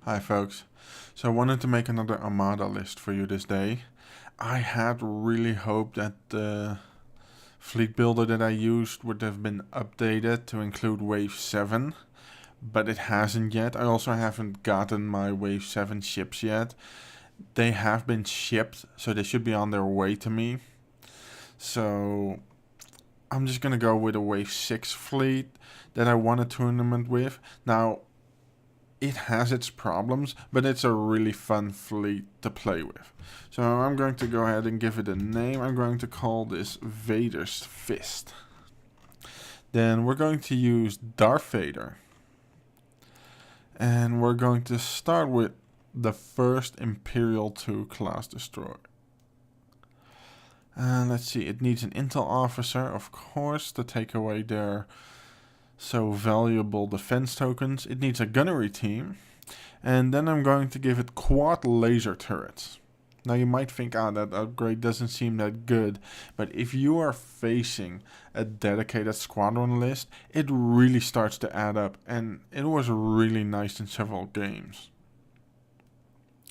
Hi folks, so I wanted to make another Armada list for you this day. I had really hoped that the fleet builder that I used would have been updated to include Wave 7, but it hasn't yet. I also haven't gotten my Wave 7 ships yet. They have been shipped, so they should be on their way to me. So I'm just gonna go with a Wave 6 fleet that I won a tournament with. Now, it has its problems, but it's a really fun fleet to play with. So I'm going to go ahead and give it a name. I'm going to call this Vader's Fist. Then we're going to use Darth Vader. And we're going to start with the first Imperial II class destroyer. And let's see, it needs an intel officer, of course, to take away their so valuable defense tokens. It needs a gunnery team, and then I'm going to give it quad laser turrets. Now you might think, that upgrade doesn't seem that good, but if you are facing a dedicated squadron list, it really starts to add up, and it was really nice in several games.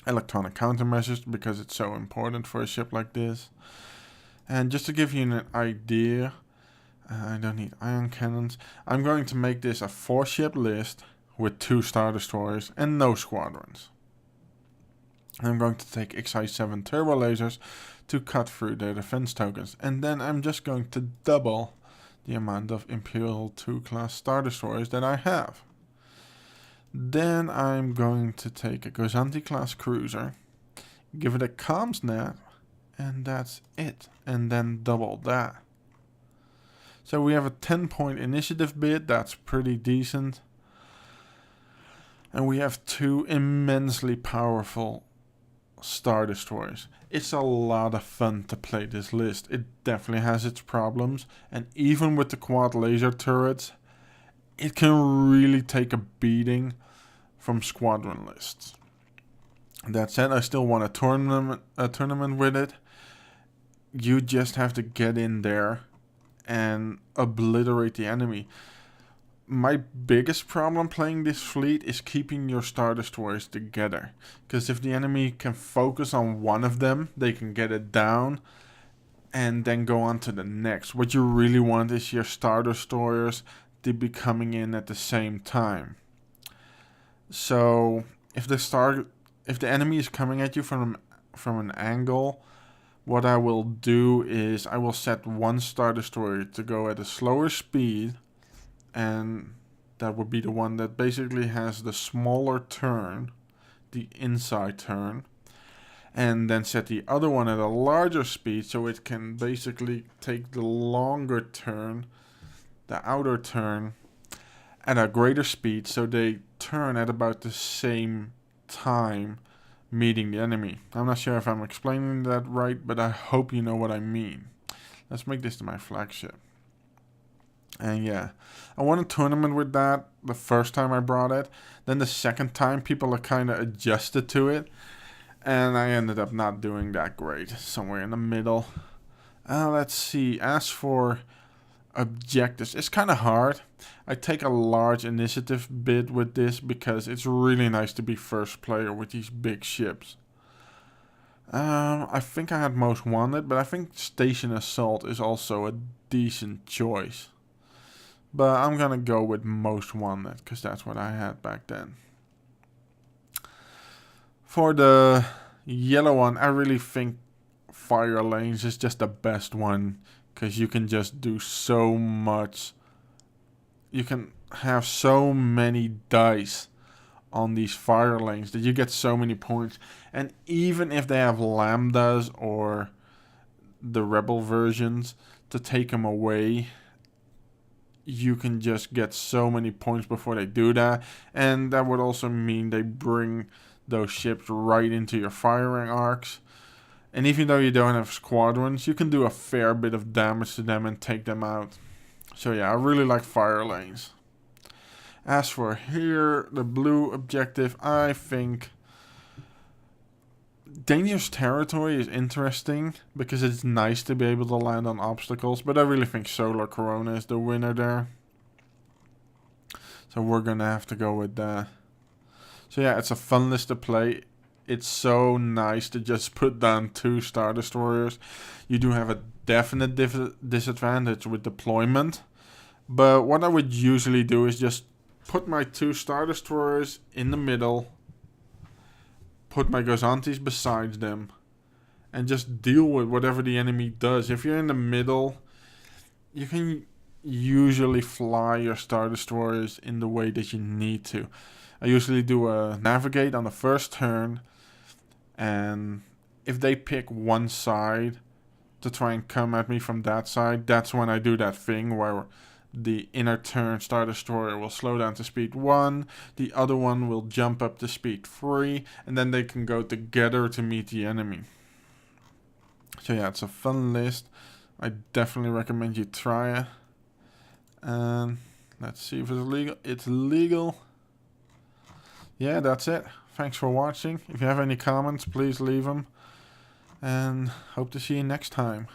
Electronic countermeasures, because it's so important for a ship like this. And just to give you an idea, I don't need ion cannons. I'm going to make this a 4-ship list with 2 Star Destroyers and no squadrons. I'm going to take XI7 turbo lasers to cut through their defense tokens. And then I'm just going to double the amount of Imperial II class Star Destroyers that I have. Then I'm going to take a Gozanti class cruiser, give it a comms net, and that's it. And then double that. So we have a 10-point initiative bid, that's pretty decent. And we have 2 immensely powerful Star Destroyers. It's a lot of fun to play this list. It definitely has its problems. And even with the quad laser turrets, it can really take a beating from squadron lists. That said, I still want a tournament with it. You just have to get in there and obliterate the enemy. My biggest problem playing this fleet is keeping your Star Destroyers together. Because if the enemy can focus on one of them, they can get it down and then go on to the next. What you really want is your Star Destroyers to be coming in at the same time. So if the enemy is coming at you from an angle, what I will do is I will set 1 Star Destroyer to go at a slower speed, and that would be the one that basically has the smaller turn, the inside turn, and then set the other one at a larger speed so it can basically take the longer turn, the outer turn, at a greater speed, so they turn at about the same time meeting the enemy. I'm not sure if I'm explaining that right, but I hope you know what I mean. Let's make this my flagship. And yeah, I won a tournament with that the first time I brought it. Then the second time people are kind of adjusted to it, and I ended up not doing that great. Somewhere in the middle. Let's see, as for objectives, it's kind of hard. I take a large initiative bid with this because it's really nice to be first player with these big ships. I think I had most wanted, but I think station assault is also a decent choice. But I'm gonna go with most wanted because that's what I had back then. For the yellow one, I really think fire lanes is just the best one. Because you can just do so much. You can have so many dice on these fire lanes that you get so many points. And even if they have lambdas or the rebel versions to take them away, you can just get so many points before they do that. And that would also mean they bring those ships right into your firing arcs. And even though you don't have squadrons, you can do a fair bit of damage to them and take them out. So yeah, I really like fire lanes. As for here, the blue objective, I think dangerous territory is interesting because it's nice to be able to land on obstacles, but I really think Solar Corona is the winner there. So we're gonna have to go with that. So yeah, it's a fun list to play. It's so nice to just put down 2 Star Destroyers. You do have a definite disadvantage with deployment. But what I would usually do is just put my 2 Star Destroyers in the middle. Put my Gozantis beside them. And just deal with whatever the enemy does. If you're in the middle, you can usually fly your Star Destroyers in the way that you need to. I usually do a navigate on the first turn, and if they pick one side to try and come at me from that side, that's when I do that thing where the inner turn Star Destroyer will slow down to speed 1, the other one will jump up to speed 3, and then they can go together to meet the enemy. So yeah, it's a fun list. I definitely recommend you try it. And let's see if it's legal. It's legal. Yeah, that's it. Thanks for watching. If you have any comments, please leave them. And hope to see you next time.